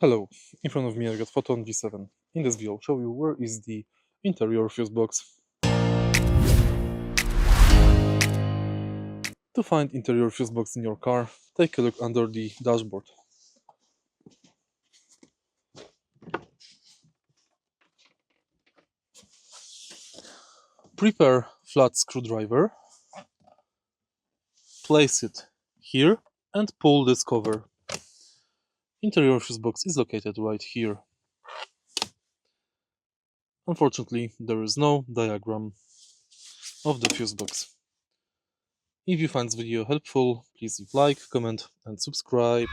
Hello, in front of me I got FOTON G7. In this video I'll show you where is the interior fuse box. To find interior fuse box in your car, take a look under the dashboard. Prepare flat screwdriver, place it here and pull this cover. Interior fuse box is located right here. Unfortunately, there is no diagram of the fuse box. If you find this video helpful, please leave like, comment and subscribe.